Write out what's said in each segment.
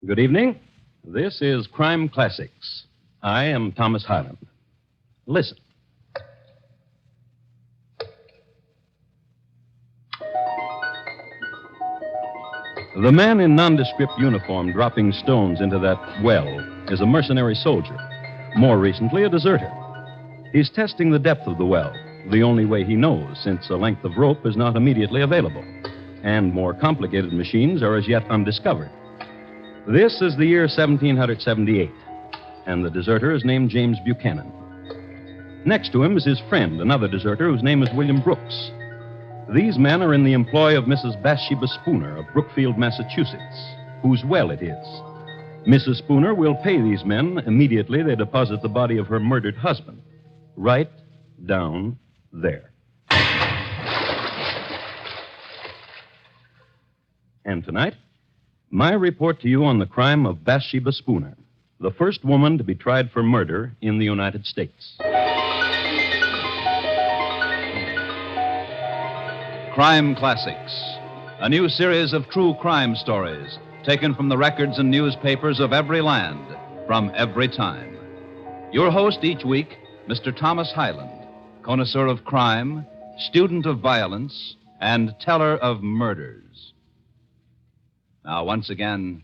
Good evening. This is Crime Classics. I am Thomas Hyland. Listen. The man in nondescript uniform dropping stones into that well is a mercenary soldier, more recently a deserter. He's testing the depth of the well, the only way he knows, since a length of rope is not immediately available, and more complicated machines are as yet undiscovered. This is the year 1778, and the deserter is named James Buchanan. Next to him is his friend, another deserter whose name is William Brooks. These men are in the employ of Mrs. Bathsheba Spooner of Brookfield, Massachusetts, whose well it is. Mrs. Spooner will pay these men immediately they deposit the body of her murdered husband, right down there. And tonight, my report to you on the crime of Bathsheba Spooner, the first woman to be tried for murder in the United States. Crime Classics, a new series of true crime stories taken from the records and newspapers of every land, from every time. Your host each week, Mr. Thomas Hyland, connoisseur of crime, student of violence, and teller of murders. Now, once again,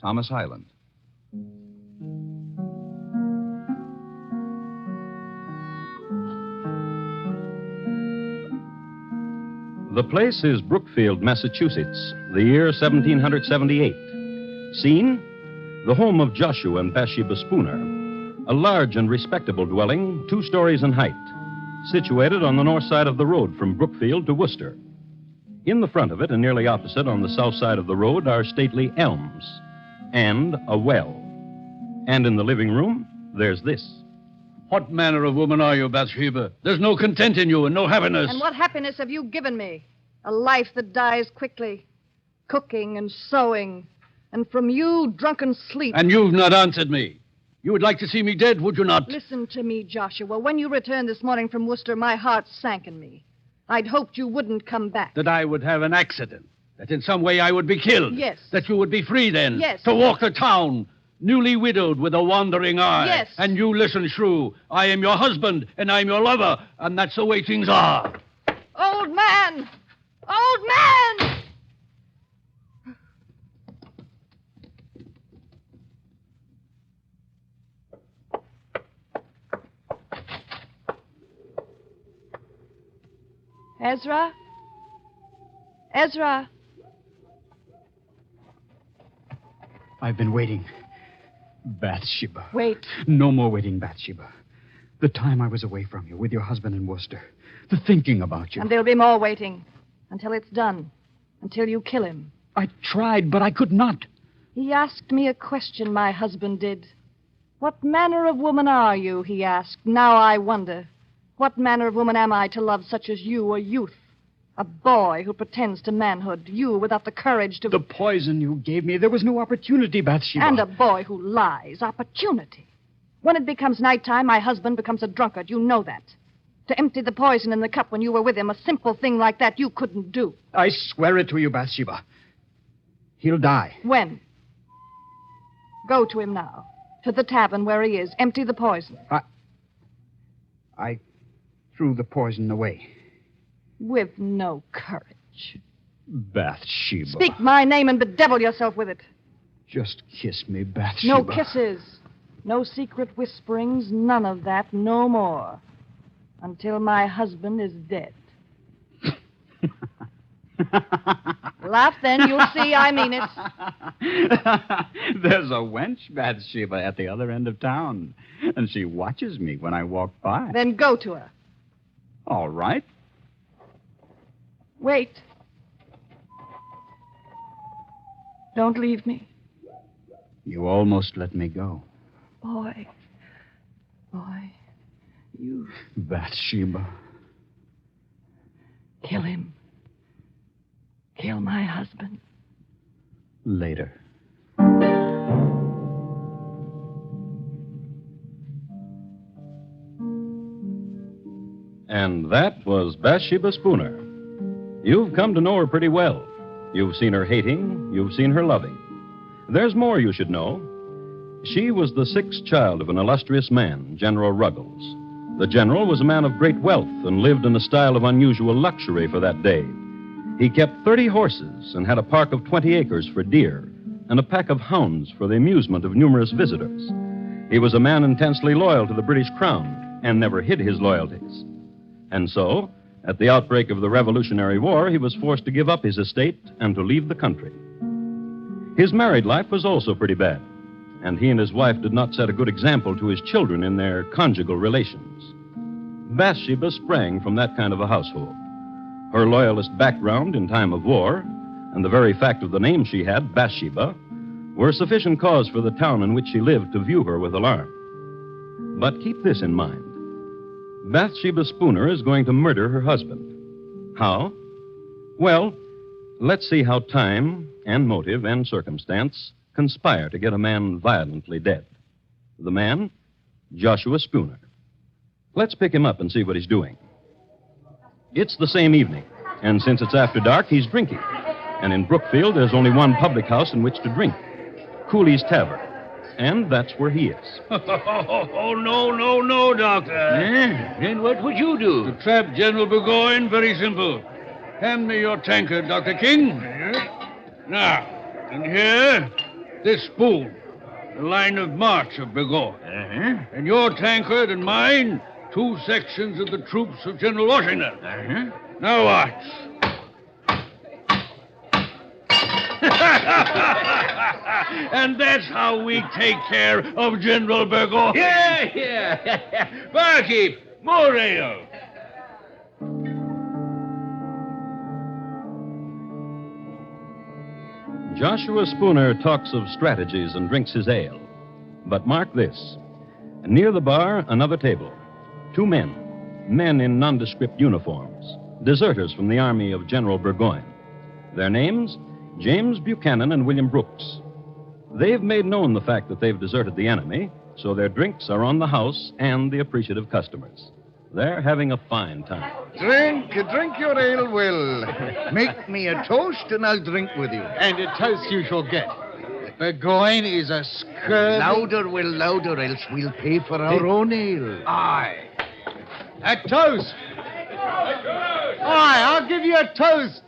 Thomas Hyland. The place is Brookfield, Massachusetts, the year 1778. Scene, the home of Joshua and Bathsheba Spooner, a large and respectable dwelling, 2 stories in height, situated on the north side of the road from Brookfield to Worcester. In the front of it, and nearly opposite on the south side of the road, are stately elms and a well. And in the living room, there's this. What manner of woman are you, Bathsheba? There's no content in you and no happiness. And what happiness have you given me? A life that dies quickly, cooking and sewing, and from you, drunken sleep. And you've not answered me. You would like to see me dead, would you not? Listen to me, Joshua. When you returned this morning from Worcester, my heart sank in me. I'd hoped you wouldn't come back. That I would have an accident. That in some way I would be killed. Yes. That you would be free then. Yes. To walk the town, newly widowed with a wandering eye. Yes. And you listen, shrew. I am your husband, and I'm your lover, and that's the way things are. Old man! Old man! Ezra? Ezra? I've been waiting. Bathsheba. Wait. No more waiting, Bathsheba. The time I was away from you with your husband in Worcester. The thinking about you. And there'll be more waiting. Until it's done. Until you kill him. I tried, but I could not. He asked me a question, my husband did. What manner of woman are you, he asked. Now I wonder. What manner of woman am I to love such as you, a youth? A boy who pretends to manhood. You without the courage to... The poison you gave me, there was no opportunity, Bathsheba. And a boy who lies. Opportunity. When it becomes nighttime, my husband becomes a drunkard. You know that. To empty the poison in the cup when you were with him, a simple thing like that you couldn't do. I swear it to you, Bathsheba. He'll die. When? Go to him now. To the tavern where he is. Empty the poison. I threw the poison away. With no courage. Bathsheba. Speak my name and bedevil yourself with it. Just kiss me, Bathsheba. No kisses. No secret whisperings. None of that. No more. Until my husband is dead. Laugh then. You'll see I mean it. There's a wench, Bathsheba, at the other end of town. And she watches me when I walk by. Then go to her. All right. Wait. Don't leave me. You almost let me go. Boy, you... Bathsheba. Kill him. Kill my husband. Later. And that was Bathsheba Spooner. You've come to know her pretty well. You've seen her hating, you've seen her loving. There's more you should know. She was the sixth child of an illustrious man, General Ruggles. The general was a man of great wealth and lived in a style of unusual luxury for that day. He kept 30 horses and had a park of 20 acres for deer and a pack of hounds for the amusement of numerous visitors. He was a man intensely loyal to the British Crown and never hid his loyalties. And so, at the outbreak of the Revolutionary War, he was forced to give up his estate and to leave the country. His married life was also pretty bad, and he and his wife did not set a good example to his children in their conjugal relations. Bathsheba sprang from that kind of a household. Her loyalist background in time of war, and the very fact of the name she had, Bathsheba, were sufficient cause for the town in which she lived to view her with alarm. But keep this in mind. Bathsheba Spooner is going to murder her husband. How? Well, let's see how time and motive and circumstance conspire to get a man violently dead. The man, Joshua Spooner. Let's pick him up and see what he's doing. It's the same evening, and since it's after dark, he's drinking. And in Brookfield, there's only one public house in which to drink, Cooley's Tavern. And that's where he is. Oh, no, Doctor. Then what would you do? To trap General Burgoyne, very simple. Hand me your tankard, Dr. King. Now, and here, this spoon, the line of march of Burgoyne. And your tankard and mine, 2 sections of the troops of General Washington. Now watch. And that's how we take care of General Burgoyne. Yeah. Barkeep, more ale. Joshua Spooner talks of strategies and drinks his ale. But mark this. Near the bar, another table. 2 men in nondescript uniforms, deserters from the army of General Burgoyne. Their names, James Buchanan and William Brooks. They've made known the fact that they've deserted the enemy, so their drinks are on the house and the appreciative customers. They're having a fine time. Drink your ale, Will. Make me a toast and I'll drink with you. And a toast you shall get. Burgoyne is a scurvy... Louder, Will, louder, else we'll pay for our own ale. Aye. A toast. Aye, I'll give you a toast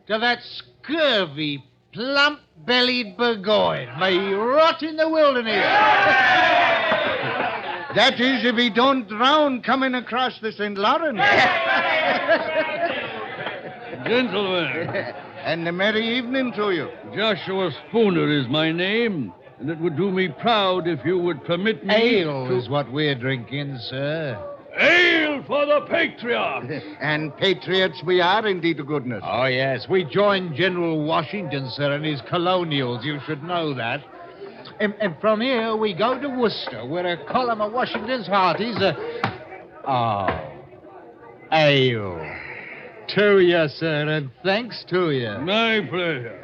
to that scurvy, plump-bellied Burgoyne. May he rot in the wilderness. That is, if he don't drown coming across the St. Lawrence. Gentlemen. And a merry evening to you. Joshua Spooner is my name, and it would do me proud if you would permit me Ale is what we're drinking, sir. Ale for the patriot! And patriots we are, indeed, to goodness. Oh, yes. We joined General Washington, sir, and his colonials. You should know that. And from here, we go to Worcester, where a column of Washington's hearties ale. To you, sir, and thanks to you. My pleasure.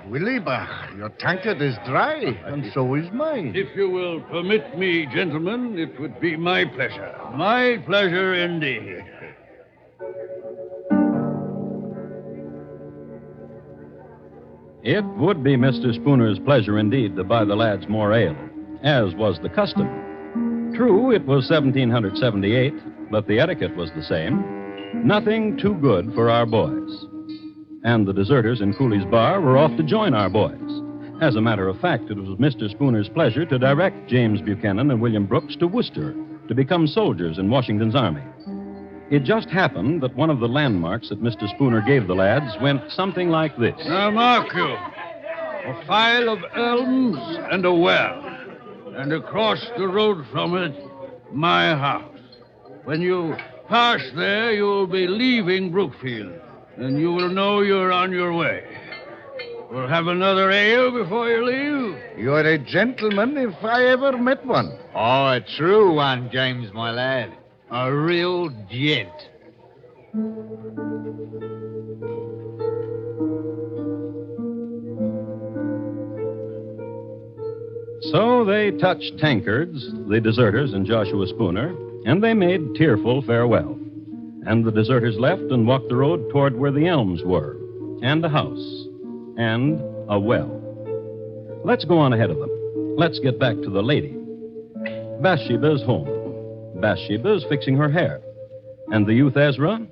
Willie, your tankard is dry, and so is mine. If you will permit me, gentlemen, it would be my pleasure. My pleasure indeed. It would be Mr. Spooner's pleasure indeed to buy the lads more ale, as was the custom. True, it was 1778, but the etiquette was the same. Nothing too good for our boys. And the deserters in Cooley's bar were off to join our boys. As a matter of fact, it was Mr. Spooner's pleasure to direct James Buchanan and William Brooks to Worcester to become soldiers in Washington's army. It just happened that one of the landmarks that Mr. Spooner gave the lads went something like this. Now, mark you. A file of elms and a well. And across the road from it, my house. When you pass there, you'll be leaving Brookfield, and you will know you're on your way. We'll have another ale before you leave. You're a gentleman if I ever met one. Oh, a true one, James, my lad. A real gent. So they touched tankards, the deserters and Joshua Spooner, and they made tearful farewell. And the deserters left and walked the road toward where the elms were, and a house, and a well. Let's go on ahead of them. Let's get back to the lady. Bathsheba is home. Bathsheba is fixing her hair. And the youth Ezra,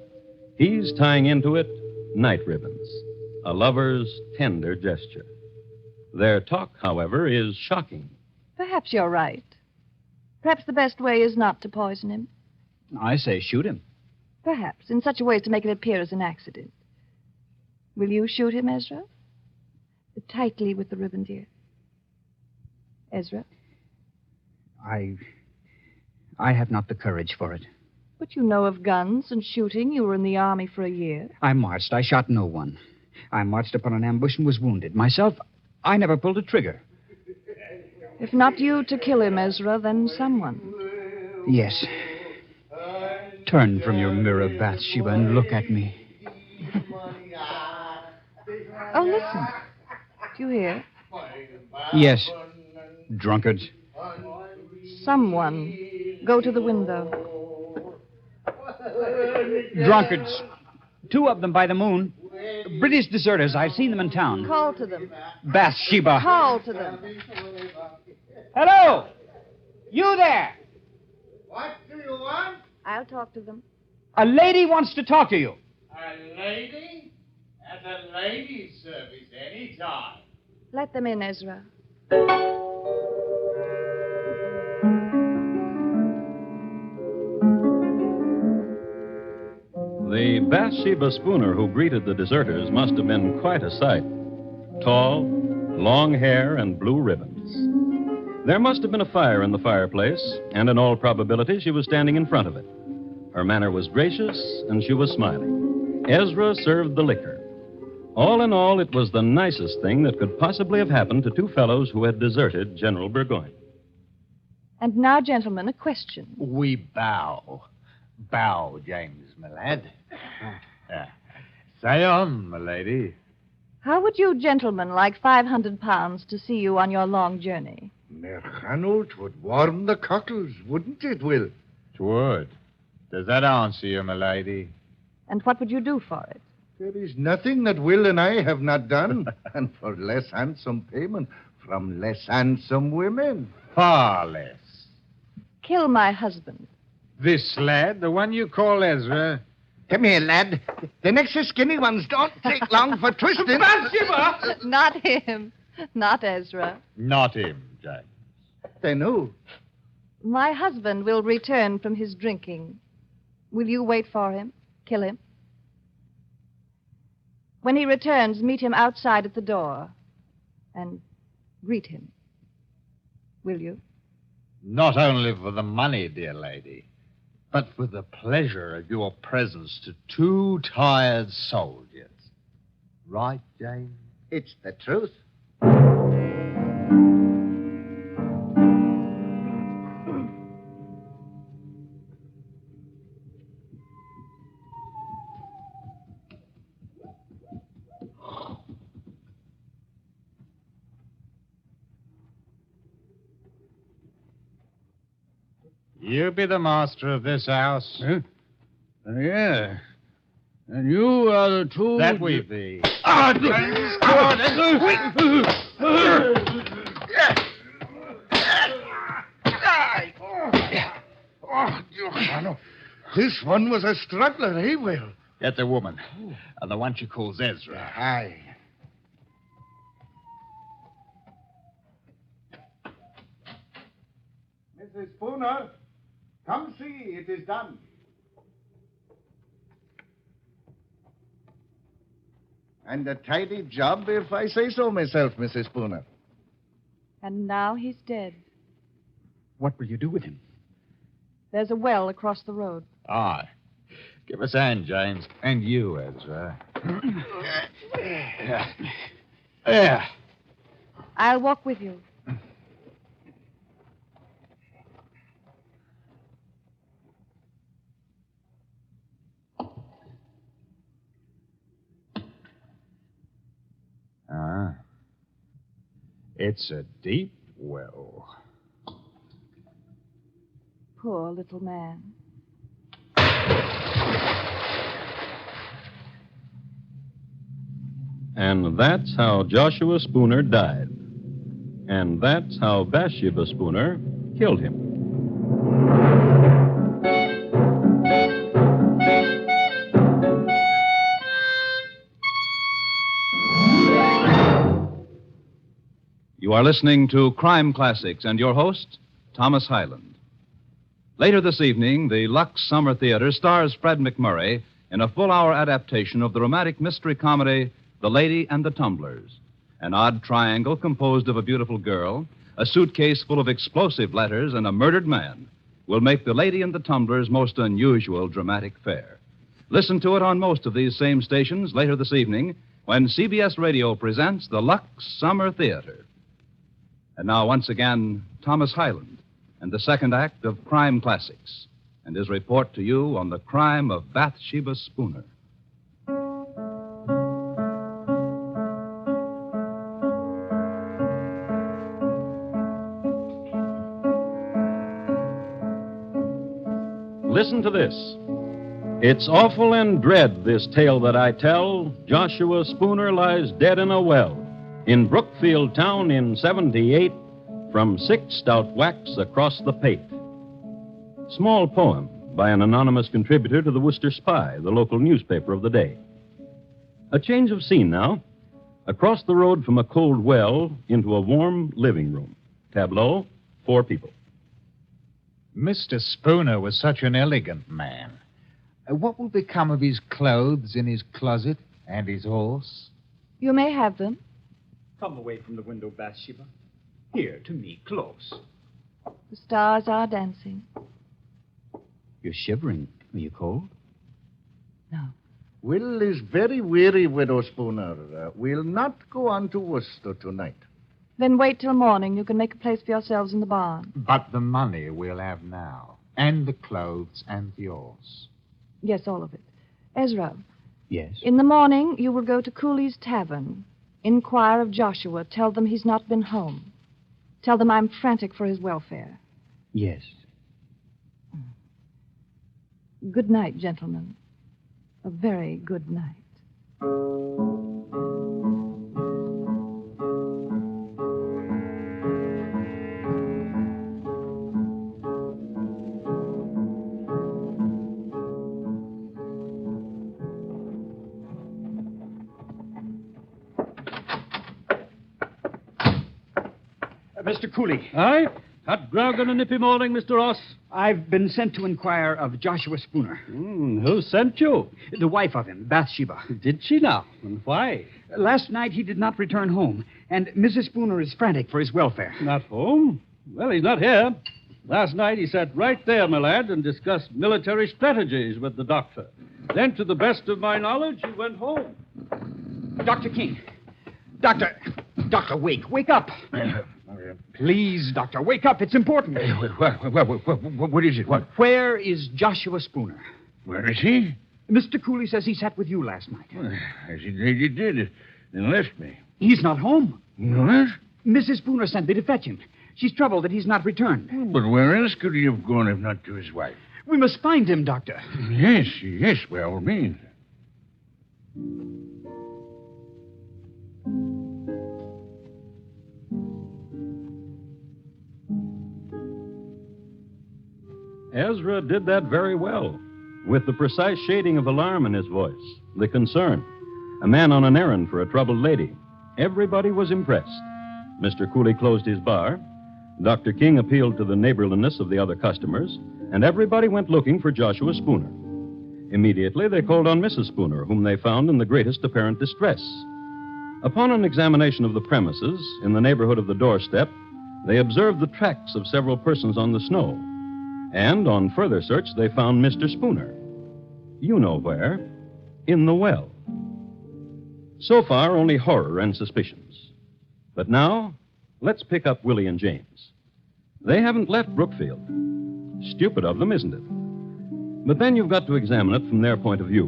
he's tying into it night ribbons, a lover's tender gesture. Their talk, however, is shocking. Perhaps you're right. Perhaps the best way is not to poison him. I say shoot him. Perhaps, in such a way as to make it appear as an accident. Will you shoot him, Ezra? Tightly with the ribbon, dear. Ezra? I have not the courage for it. But you know of guns and shooting. You were in the army for a year. I marched. I shot no one. I marched upon an ambush and was wounded. Myself, I never pulled a trigger. If not you to kill him, Ezra, then someone. Yes. Turn from your mirror, Bathsheba, and look at me. Oh, listen. Do you hear? Yes. Drunkards. Someone. Go to the window. Drunkards. 2 of them by the moon. British deserters. I've seen them in town. Call to them. Bathsheba. Call to them. Hello! You there! What do you want? I'll talk to them. A lady wants to talk to you. A lady? At a lady's service any time. Let them in, Ezra. The Bathsheba Spooner who greeted the deserters must have been quite a sight. Tall, long hair, and blue ribbons. There must have been a fire in the fireplace, and in all probability she was standing in front of it. Her manner was gracious, and she was smiling. Ezra served the liquor. All in all, it was the nicest thing that could possibly have happened to 2 fellows who had deserted General Burgoyne. And now, gentlemen, a question. We bow. Bow, James, my lad. Say on, my lady. How would you gentlemen like 500 pounds to see you on your long journey? Merchanul, 'twould warm the cockles, wouldn't it, Will? 'Twould. Does that answer you, my lady? And what would you do for it? There is nothing that Will and I have not done, and for less handsome payment from less handsome women. Far less. Kill my husband. This lad, the one you call Ezra. Come here, lad. The next skinny ones don't take long for twisting. Not him. Not Ezra. Not him, James. Then who? My husband will return from his drinking. Will you wait for him? Kill him? When he returns, meet him outside at the door and greet him. Will you? Not only for the money, dear lady, but for the pleasure of your presence to 2 tired soldiers. Right, James? It's the truth. You be the master of this house. Huh? Yeah. And you are the 2... That we be. This one was a struggler, eh, Will? Get the woman. And the one she calls Ezra. Aye. Mrs. Spooner, come see. It is done. And a tidy job, if I say so myself, Mrs. Spooner. And now he's dead. What will you do with him? There's a well across the road. Aye. Give us a hand, James. And you, Ezra. There. I'll walk with you. It's a deep well. Poor little man. And that's how Joshua Spooner died. And that's how Bathsheba Spooner killed him. You are listening to Crime Classics and your host, Thomas Hyland. Later this evening, the Lux Summer Theater stars Fred McMurray in a full-hour adaptation of the romantic mystery comedy The Lady and the Tumblers, an odd triangle composed of a beautiful girl, a suitcase full of explosive letters, and a murdered man will make The Lady and the Tumblers' most unusual dramatic fare. Listen to it on most of these same stations later this evening when CBS Radio presents the Lux Summer Theater. And now, once again, Thomas Hyland and the second act of Crime Classics and his report to you on the crime of Bathsheba Spooner. Listen to this. It's awful and dread, this tale that I tell. Joshua Spooner lies dead in a well in Brookfield town in 78 from 6 stout whacks across the pate. Small poem by an anonymous contributor to the Worcester Spy, the local newspaper of the day. A change of scene now. Across the road from a cold well into a warm living room. Tableau, 4 people. Mr. Spooner was such an elegant man. What will become of his clothes in his closet and his horse? You may have them. Come away from the window, Bathsheba. Here, to me, close. The stars are dancing. You're shivering. Are you cold? No. Will is very weary, Widow Spooner. We'll not go on to Worcester tonight. Then wait till morning. You can make a place for yourselves in the barn. But the money we'll have now, and the clothes and the horse. Yes, all of it. Ezra. Yes? In the morning, you will go to Cooley's Tavern. Inquire of Joshua. Tell them he's not been home. Tell them I'm frantic for his welfare. Yes. Good night, gentlemen. A very good night. Mr. Cooley. Aye? Hot grog on a nippy morning, Mr. Ross? I've been sent to inquire of Joshua Spooner. Who sent you? The wife of him, Bathsheba. Did she now? And why? Last night he did not return home, and Mrs. Spooner is frantic for his welfare. Not home? Well, he's not here. Last night he sat right there, my lad, and discussed military strategies with the doctor. Then, to the best of my knowledge, he went home. Dr. King. Doctor, wake up. Please, Doctor, wake up. It's important. What is it? What? Where is Joshua Spooner? Where is he? Mr. Cooley says he sat with you last night. Well, as he did, then left me. He's not home. What? Mrs. Spooner sent me to fetch him. She's troubled that he's not returned. But where else could he have gone if not to his wife? We must find him, Doctor. Yes, by all means. Ezra did that very well, with the precise shading of alarm in his voice, the concern. A man on an errand for a troubled lady. Everybody was impressed. Mr. Cooley closed his bar. Dr. King appealed to the neighborliness of the other customers, and everybody went looking for Joshua Spooner. Immediately, they called on Mrs. Spooner, whom they found in the greatest apparent distress. Upon an examination of the premises, in the neighborhood of the doorstep, they observed the tracks of several persons on the snow. And on further search, they found Mr. Spooner. You know where. In the well. So far, only horror and suspicions. But now, let's pick up Willie and James. They haven't left Brookfield. Stupid of them, isn't it? But then you've got to examine it from their point of view.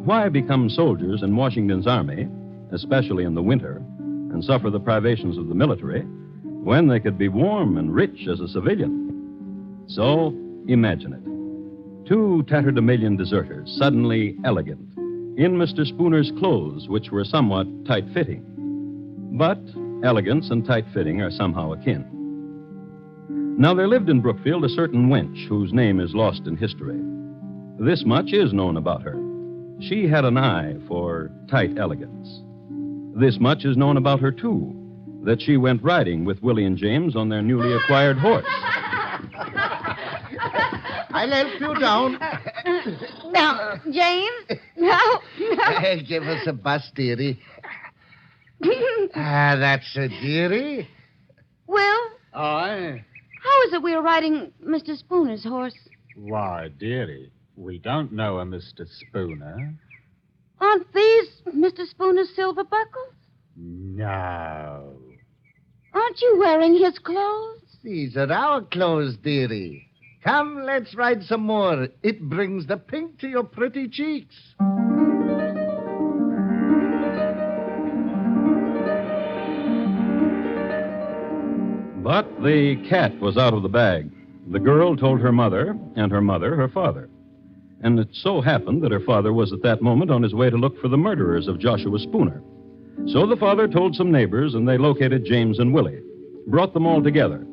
Why become soldiers in Washington's army, especially in the winter, and suffer the privations of the military, when they could be warm and rich as a civilian? So, imagine it. 2 tatterdemalion deserters, suddenly elegant, in Mr. Spooner's clothes, which were somewhat tight-fitting. But elegance and tight-fitting are somehow akin. Now, there lived in Brookfield a certain wench whose name is lost in history. This much is known about her. She had an eye for tight elegance. This much is known about her, too, that she went riding with Willie and James on their newly acquired horse. I'll help you down. Now, James? No. Give us a bus, dearie. That's a dearie. Will, Aye. how is it we are riding Mr. Spooner's horse? Why, dearie, we don't know a Mr. Spooner. Aren't these Mr. Spooner's silver buckles? No. Aren't you wearing his clothes? These are our clothes, dearie. Come, let's ride some more. It brings the pink to your pretty cheeks. But the cat was out of the bag. The girl told her mother, and her mother her father. And it so happened that her father was at that moment on his way to look for the murderers of Joshua Spooner. So the father told some neighbors, and they located James and Willie, brought them all together.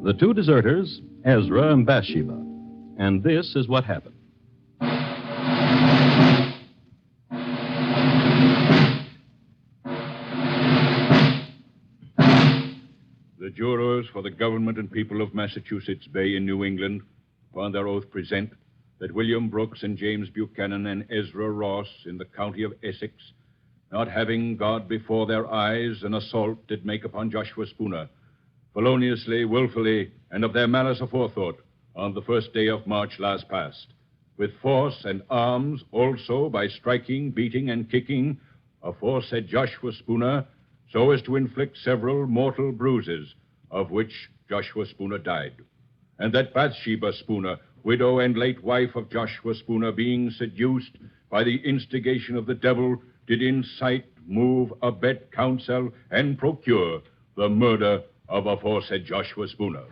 The two deserters, Ezra and Bathsheba. And this is what happened. The jurors for the government and people of Massachusetts Bay in New England, upon their oath, present that William Brooks and James Buchanan and Ezra Ross in the county of Essex, not having God before their eyes, an assault did make upon Joshua Spooner, feloniously, willfully, and of their malice aforethought, on the 1st day of March last past, with force and arms also by striking, beating, and kicking aforesaid Joshua Spooner, so as to inflict several mortal bruises, of which Joshua Spooner died. And that Bathsheba Spooner, widow and late wife of Joshua Spooner, being seduced by the instigation of the devil, did incite, move, abet, counsel, and procure the murder of aforesaid Joshua Spooner.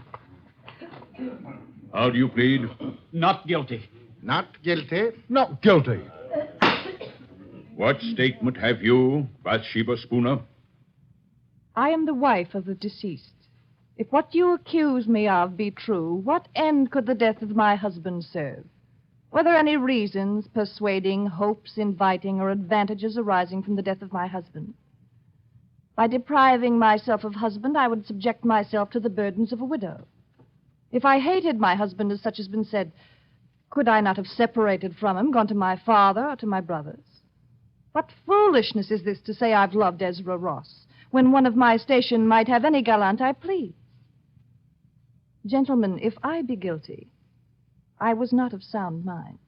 How do you plead? Not guilty. Not guilty. Not guilty. What statement have you, Bathsheba Spooner? I am the wife of the deceased. If what you accuse me of be true, what end could the death of my husband serve? Were there any reasons, persuading, hopes, inviting, or advantages arising from the death of my husband? By depriving myself of husband, I would subject myself to the burdens of a widow. If I hated my husband, as such has been said, could I not have separated from him, gone to my father or to my brothers? What foolishness is this to say I've loved Ezra Ross, when one of my station might have any gallant I please? Gentlemen, if I be guilty, I was not of sound mind.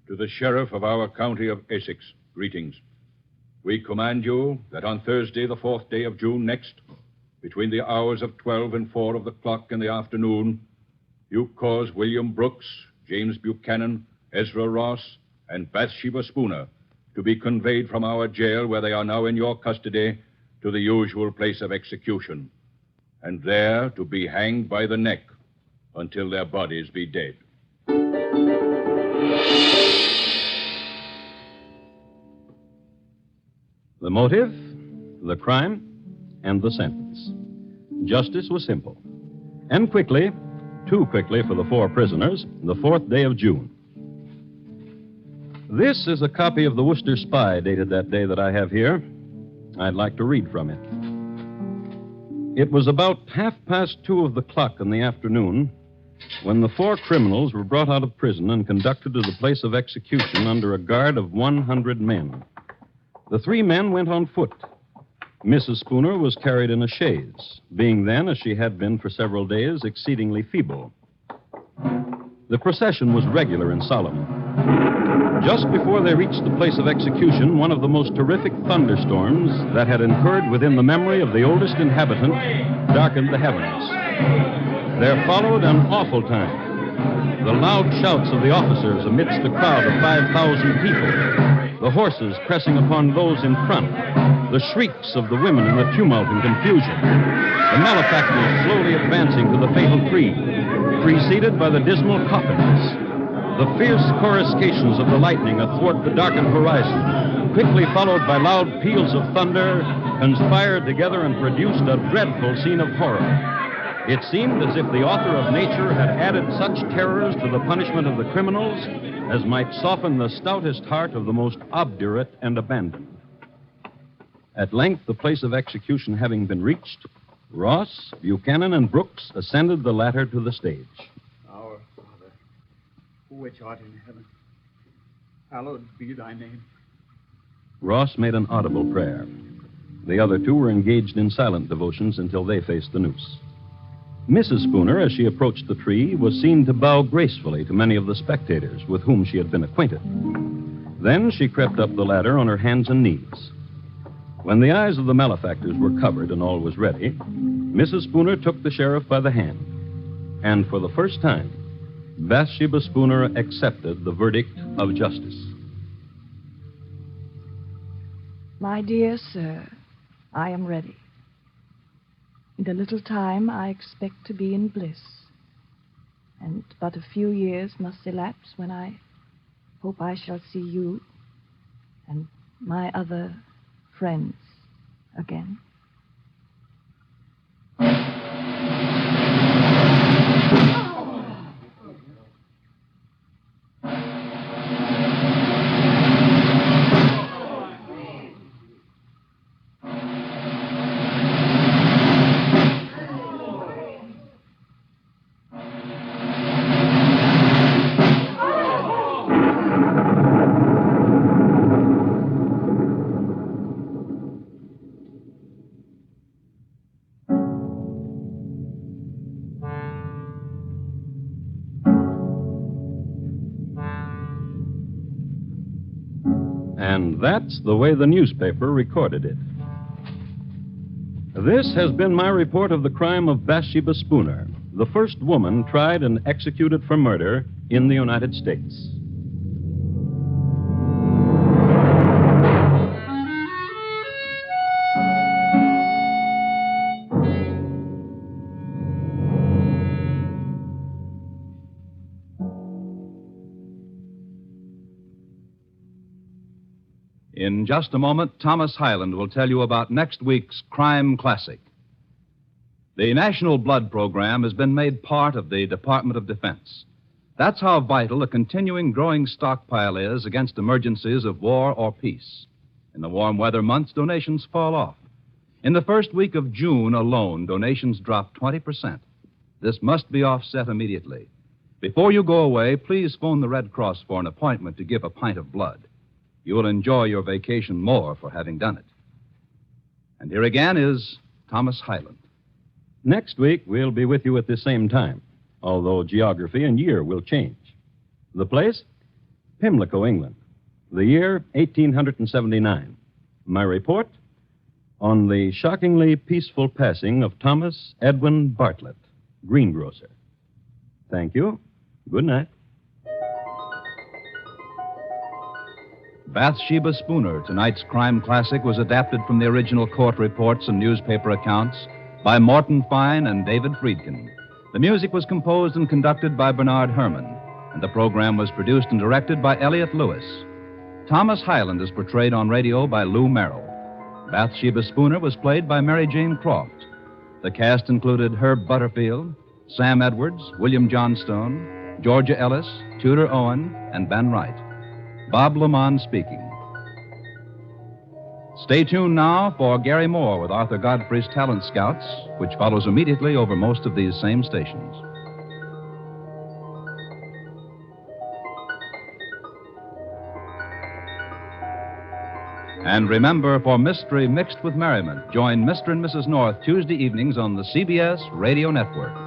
To the sheriff of our county of Essex, greetings. We command you that on Thursday, the 4th day of June next, between the hours of 12 and 4 of the clock in the afternoon, you cause William Brooks, James Buchanan, Ezra Ross, and Bathsheba Spooner to be conveyed from our jail, where they are now in your custody, to the usual place of execution, and there to be hanged by the neck until their bodies be dead. The motive, the crime, and the sentence. Justice was simple. And quickly, too quickly for the 4 prisoners, the 4th day of June. This is a copy of the Worcester Spy dated that day that I have here. I'd like to read from it. It was about 2:30 of the clock in the afternoon when the 4 criminals were brought out of prison and conducted to the place of execution under a guard of 100 men. The 3 men went on foot. Mrs. Spooner was carried in a chaise, being then, as she had been for several days, exceedingly feeble. The procession was regular and solemn. Just before they reached the place of execution, one of the most terrific thunderstorms that had occurred within the memory of the oldest inhabitant darkened the heavens. There followed an awful time. The loud shouts of the officers amidst a crowd of 5,000 people. The horses pressing upon those in front. The shrieks of the women in the tumult and confusion. The malefactors slowly advancing to the fatal tree, preceded by the dismal coffins. The fierce coruscations of the lightning athwart the darkened horizon, quickly followed by loud peals of thunder, conspired together and produced a dreadful scene of horror. It seemed as if the author of nature had added such terrors to the punishment of the criminals as might soften the stoutest heart of the most obdurate and abandoned. At length, the place of execution having been reached, Ross, Buchanan, and Brooks ascended the ladder to the stage. Our Father, which art in heaven, hallowed be thy name. Ross made an audible prayer. The other two were engaged in silent devotions until they faced the noose. Mrs. Spooner, as she approached the tree, was seen to bow gracefully to many of the spectators with whom she had been acquainted. Then she crept up the ladder on her hands and knees. When the eyes of the malefactors were covered and all was ready, Mrs. Spooner took the sheriff by the hand. And for the first time, Bathsheba Spooner accepted the verdict of justice. My dear sir, I am ready. In a little time, I expect to be in bliss. And but a few years must elapse when I hope I shall see you and my other friends again. And that's the way the newspaper recorded it. This has been my report of the crime of Bathsheba Spooner, the first woman tried and executed for murder in the United States. In just a moment, Thomas Hyland will tell you about next week's Crime Classic. The National Blood Program has been made part of the Department of Defense. That's how vital a continuing growing stockpile is against emergencies of war or peace. In the warm weather months, donations fall off. In the first week of June alone, donations drop 20%. This must be offset immediately. Before you go away, please phone the Red Cross for an appointment to give a pint of blood. You will enjoy your vacation more for having done it. And here again is Thomas Hyland. Next week, we'll be with you at the same time, although geography and year will change. The place? Pimlico, England. The year, 1879. My report? On the shockingly peaceful passing of Thomas Edwin Bartlett, greengrocer. Thank you. Good night. Bathsheba Spooner, tonight's crime classic, was adapted from the original court reports and newspaper accounts by Morton Fine and David Friedkin. The music was composed and conducted by Bernard Herrmann, and the program was produced and directed by Elliott Lewis. Thomas Hyland is portrayed on radio by Lou Merrill. Bathsheba Spooner was played by Mary Jane Croft. The cast included Herb Butterfield, Sam Edwards, William Johnstone, Georgia Ellis, Tudor Owen, and Ben Wright. Bob Lamont speaking. Stay tuned now for Gary Moore with Arthur Godfrey's Talent Scouts, which follows immediately over most of these same stations. And remember, for mystery mixed with merriment, join Mr. and Mrs. North Tuesday evenings on the CBS Radio Network.